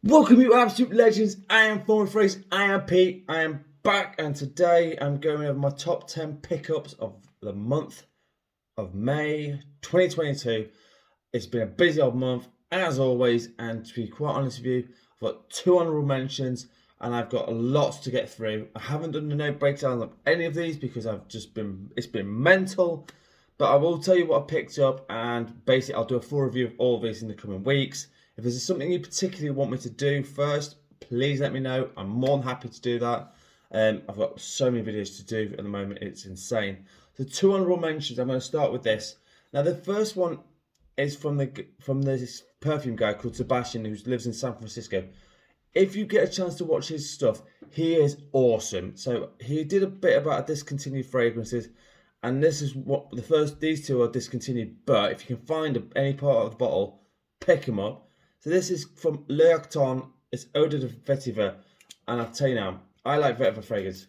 Welcome you absolute legends. I am former phrase, I am Pete, I am back, and today I'm going over my top 10 pickups of the month of May 2022. It's been a busy old month as always, and to be quite honest with you, I've got two honourable mentions and I've got a lot to get through. I haven't done no breakdown of any of these because it's been mental, but I will tell you what I picked up, and basically I'll do a full review of all of these in the coming weeks. If there's something you particularly want me to do first, please let me know. I'm more than happy to do that. I've got so many videos to do at the moment, it's insane. So two honourable mentions, I'm going to start with this. Now the first one is from this perfume guy called Sebastian, who lives in San Francisco. If you get a chance to watch his stuff, he is awesome. So he did a bit about discontinued fragrances, and this is what these two are discontinued, but if you can find any part of the bottle, pick them up. So this is from L'Arton, it's Eau de Vetyer, and I'll tell you now, I like vetiver fragrance.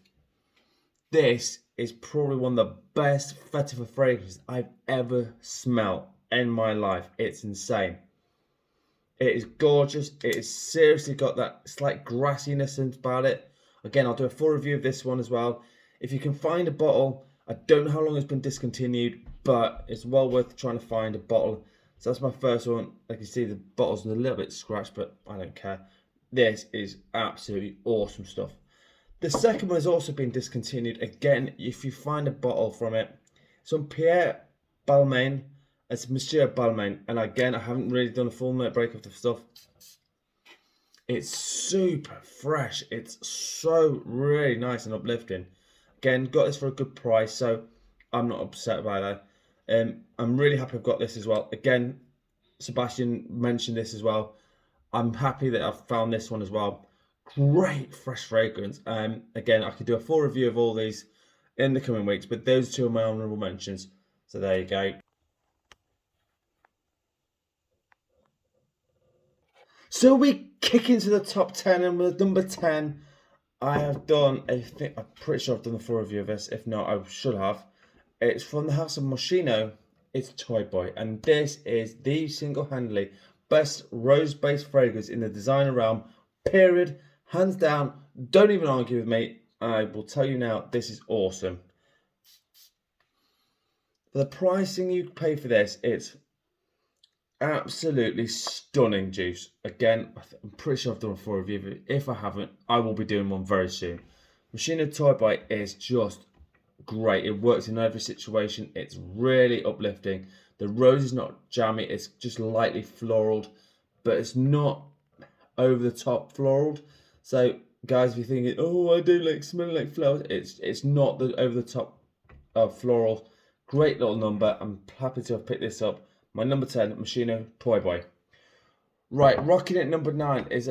This is probably one of the best vetiver fragrances I've ever smelled in my life. It's insane. It is gorgeous. It has seriously got that slight grassiness about it. Again, I'll do a full review of this one as well. If you can find a bottle, I don't know how long it's been discontinued, but it's well worth trying to find a bottle. So that's my first one. Like you see, the bottle's a little bit scratched, but I don't care. This is absolutely awesome stuff. The second one has also been discontinued. Again, if you find a bottle from it, it's on Pierre Balmain. It's Monsieur Balmain. And again, I haven't really done a full minute break of the stuff. It's super fresh. It's so really nice and uplifting. Again, got this for a good price, so I'm not upset by that. I'm really happy I've got this as well. Again, Sebastian mentioned this as well. I'm happy that I've found this one as well. Great fresh fragrance. Again, I could do a full review of all these in the coming weeks, but those two are my honourable mentions. So there you go. So we kick into the top 10, and with number 10, I have done I'm pretty sure I've done the full review of this. If not, I should have. It's from the house of Moschino. It's Toy Boy, and this is the single-handedly best rose-based fragrance in the designer realm. Period. Hands down. Don't even argue with me. I will tell you now, this is awesome. For the pricing you pay for this, it's absolutely stunning juice. Again, I'm pretty sure I've done a full review of it. If I haven't, I will be doing one very soon. Moschino Toy Boy is just great. It works in every situation. It's really uplifting. The rose is not jammy, it's just lightly floraled, but it's not over the top floraled. So guys, if you're thinking, oh, I do like smelling like flowers, it's not the over the top floral. Great little number. I'm happy to have picked this up. My number 10, Moschino Toy Boy. Right, rocking at number 9 is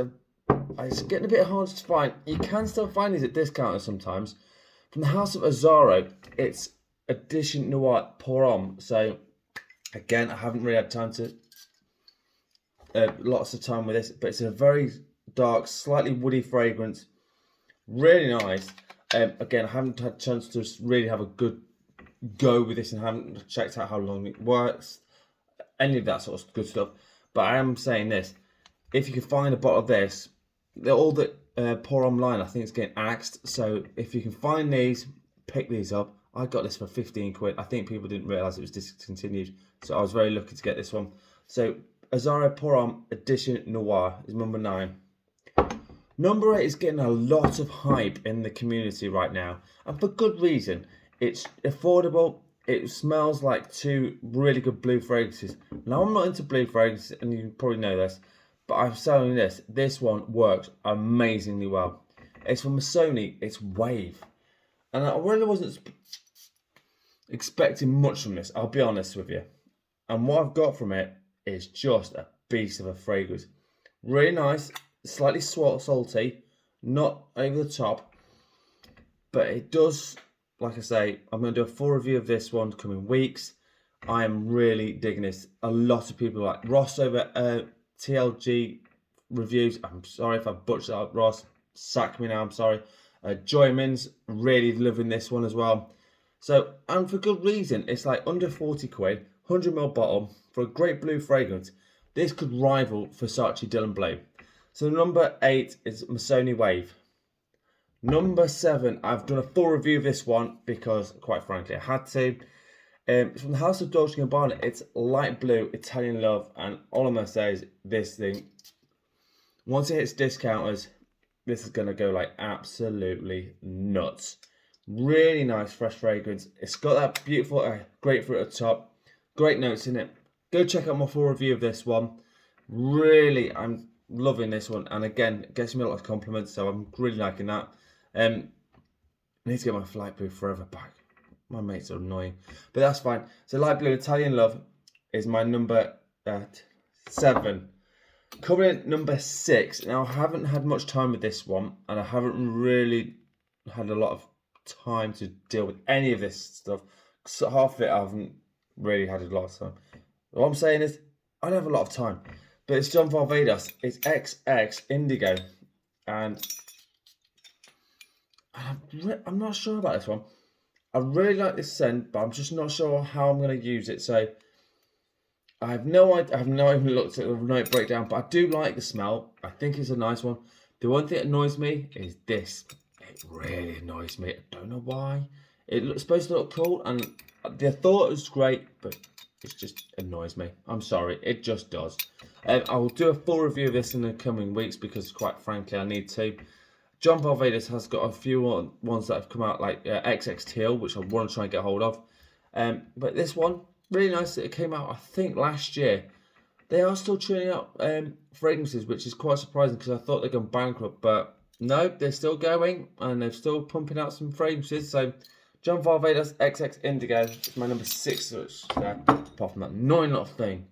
it's getting a bit hard to find. You can still find these at discounters sometimes. From the house of Azzaro, it's Edition Noire pour homme. So again, I haven't really had time to lots of time with this, but it's a very dark, slightly woody fragrance. Really nice. Again, I haven't had a chance to really have a good go with this and haven't checked out how long it works, any of that sort of good stuff. But I am saying this, if you can find a bottle of this, all the pour homme line, I think it's getting axed. So if you can find these, pick these up. I got this for 15 quid. I think people didn't realise it was discontinued, so I was very lucky to get this one. So Azzaro Pour Homme Edition Noire is number 9. Number 8 is getting a lot of hype in the community right now, and for good reason. It's affordable. It smells like two really good blue fragrances. Now, I'm not into blue fragrances, and you probably know this, but I'm selling this. This one works amazingly well. It's from missoni. It's Wave. And I really wasn't expecting much from this, I'll be honest with you. And what I've got from it is just a beast of a fragrance. Really nice, slightly salty, not over the top. But it does, like I say, I'm going to do a full review of this one coming weeks. I am really digging this. A lot of people like Ross over TLG reviews. I'm sorry if I butchered that up, Ross. Sack me now, I'm sorry. Joyman's really loving this one as well. So, and for good reason. It's like under 40 quid, 100ml bottle for a great blue fragrance. This could rival Versace Dylan Blue. So number 8 is Missoni Wave. Number 7, I've done a full review of this one because, quite frankly, I had to. It's from the house of Dolce & Gabbana. It's light blue, Italian love, and all I'm going to say is this thing, once it hits discounters, this is going to go like absolutely nuts. Really nice, fresh fragrance. It's got that beautiful grapefruit at the top. Great notes in it. Go check out my full review of this one. Really, I'm loving this one. And again, it gets me a lot of compliments, so I'm really liking that. I need to get my light blue forever back. My mates are annoying, but that's fine. So light blue Italian love is my number 7. Coming in number 6. Now I haven't had much time with this one, and I haven't really had a lot of time to deal with any of this stuff. So half of it I haven't really had a lot of time. What I'm saying is I don't have a lot of time, but it's John Varvatos. It's XX Indigo, and I'm not sure about this one. I really like this scent, but I'm just not sure how I'm going to use it. So I have no idea. I have not even looked at the note breakdown, but I do like the smell. I think it's a nice one. The one thing that annoys me is this. It really annoys me. I don't know why. It's supposed to look cool, and the thought was great, but it just annoys me. I'm sorry, it just does. I will do a full review of this in the coming weeks because, quite frankly, I need to. John Varvatos has got a few ones that have come out, like XX Teal, which I want to try and get hold of. But this one, really nice that it came out, I think, last year. They are still churning out fragrances, which is quite surprising because I thought they'd gone bankrupt. But no, they're still going and they're still pumping out some fragrances. So John Varvatos XX Indigo is my number 6. Apart from that annoying little thing.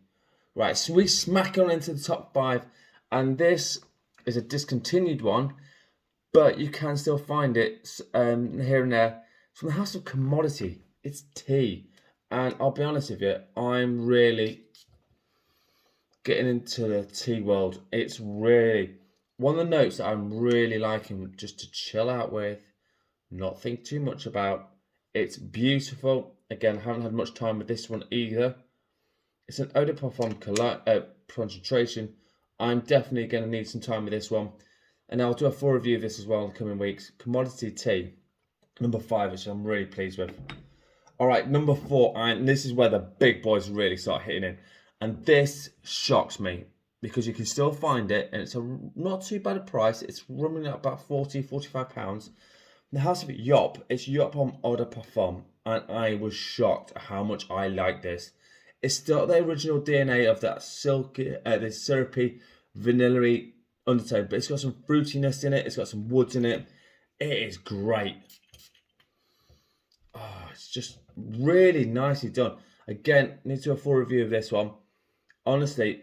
Right, so we smack on into the top 5. And this is a discontinued one, but you can still find it here and there. It's from the house of Commodity. It's tea. And I'll be honest with you, I'm really getting into the tea world. It's really one of the notes that I'm really liking just to chill out with, not think too much about. It's beautiful. Again, haven't had much time with this one either. It's an eau de parfum concentration. I'm definitely going to need some time with this one. And I'll do a full review of this as well in the coming weeks. Commodity tea, number 5, which I'm really pleased with. All right, number 4, and this is where the big boys really start hitting in. And this shocks me because you can still find it, and it's a not too bad a price. It's running at about £40–45. The house of Joop, it's Joop Homme Eau de Parfum, and I was shocked at how much I like this. It's still the original DNA of that silky, this syrupy, vanilla-y undertone, but it's got some fruitiness in it. It's got some woods in it. It is great. Oh, it's just really nicely done. Again, need to do a full review of this one. Honestly,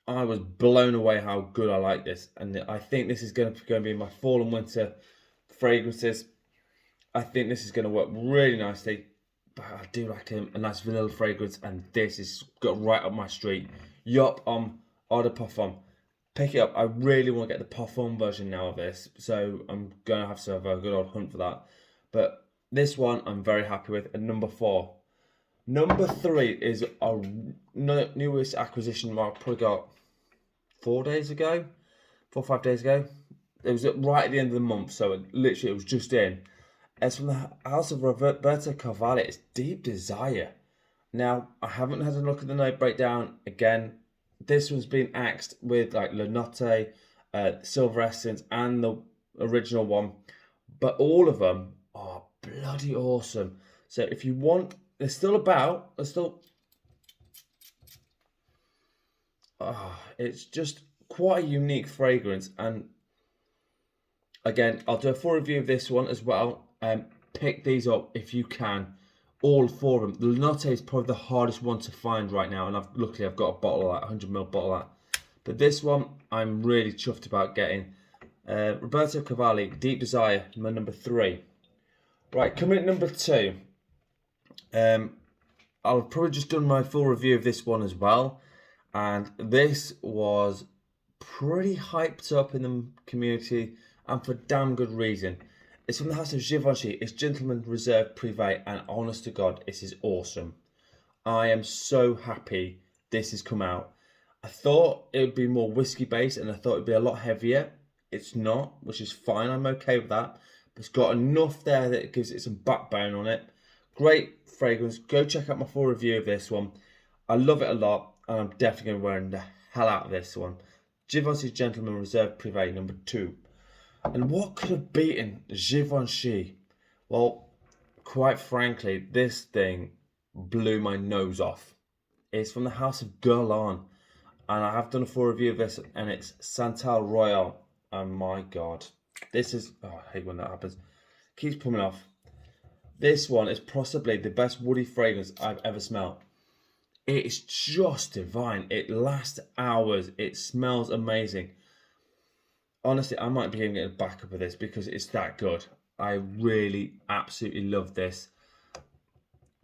I was blown away how good I like this, and I think this is going to be my fall and winter fragrances. I think this is going to work really nicely. But I do like a nice vanilla fragrance, and this is got right up my street. Joop Homme Eau de Parfum. Pick it up. I really want to get the parfum version now of this, so I'm going to have to have a good old hunt for that. But this one I'm very happy with. And number 4. Number 3 is a newest acquisition I probably got 4 days ago, 4 or 5 days ago. It was right at the end of the month, so it was just in. It's from the house of Roberto Cavalli. It's Deep Desire. Now, I haven't had a look at the note breakdown. Again, this one's been axed with like La Notte, Silver Essence, and the original one. But all of them are bloody awesome. So if you want, they're still about. It's just quite a unique fragrance. And again, I'll do a full review of this one as well. Pick these up if you can. All 4 of them. The Notte is probably the hardest one to find right now, and luckily I've got a bottle of that, 100ml bottle of that. But this one I'm really chuffed about getting. Roberto Cavalli, Deep Desire, my number 3. Right, coming at number 2. I've probably just done my full review of this one as well, and this was pretty hyped up in the community, and for damn good reason. It's from the house of Givenchy. It's Gentleman Reserve Prive, and honest to God, this is awesome. I am so happy this has come out. I thought it would be more whiskey based and I thought it would be a lot heavier. It's not, which is fine. I'm okay with that. But it's got enough there that it gives it some backbone on it. Great fragrance. Go check out my full review of this one. I love it a lot and I'm definitely going to wear the hell out of this one. Givenchy Gentleman Reserve Prive number 2. And what could have beaten Givenchy? Well, quite frankly, this thing blew my nose off. It's from the house of Guerlain. And I have done a full review of this, and it's Santal Royal. And my God, this is, oh, I hate when that happens. Keeps coming off. This one is possibly the best woody fragrance I've ever smelled. It's just divine. It lasts hours. It smells amazing. Honestly, I might be giving it a backup of this because it's that good. I really, absolutely love this.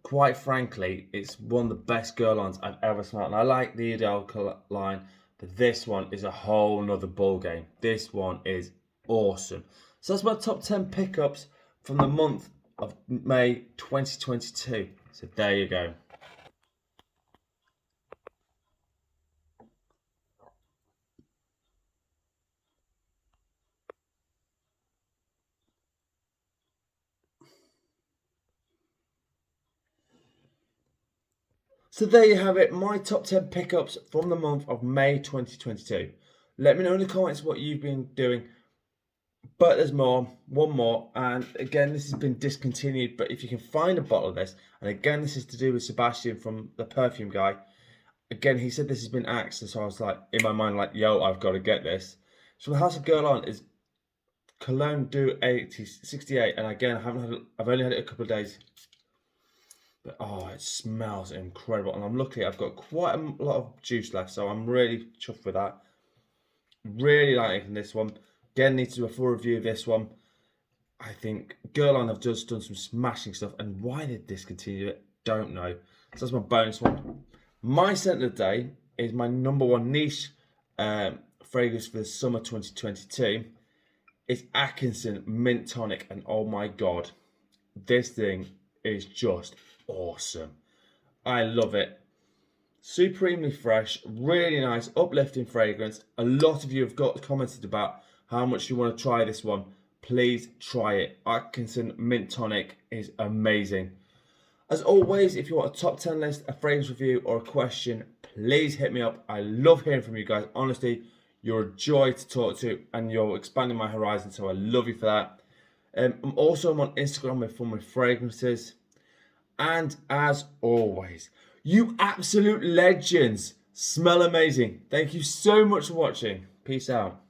Quite frankly, it's one of the best Guerlains I've ever smelled. And I like the Ideal line, but this one is a whole nother ball game. This one is awesome. So that's my top 10 pickups from the month of May 2022. So there you go. So there you have it, my top 10 pickups from the month of May 2022. Let me know in the comments what you've been doing. But there's more, one more, and again, this has been discontinued, but if you can find a bottle of this, and again, this is to do with Sebastian from the perfume guy. Again, he said this has been axed, and so I was like, in my mind, like, yo, I've got to get this. So the House of Guerlain is Cologne Do 68, and again, I've only had it a couple of days. But oh, it smells incredible. And I'm lucky I've got quite a lot of juice left. So I'm really chuffed with that. Really liking this one. Again, need to do a full review of this one. I think Guerlain have just done some smashing stuff. And why they discontinued it, don't know. So that's my bonus one. My scent of the day is my number one niche fragrance for the summer 2022. It's Atkinson Mint Tonic. And oh my God, this thing is just awesome. I love it. Supremely fresh, really nice, uplifting fragrance. A lot of you have commented about how much you want to try this one. Please try it. Atkinson Mint Tonic is amazing. As always, if you want a top 10 list, a fragrance review, or a question, please hit me up. I love hearing from you guys. Honestly, you're a joy to talk to and you're expanding my horizon, so I love you for that. I'm also on Instagram with fun with fragrances. And as always, you absolute legends, smell amazing. Thank you so much for watching. Peace out.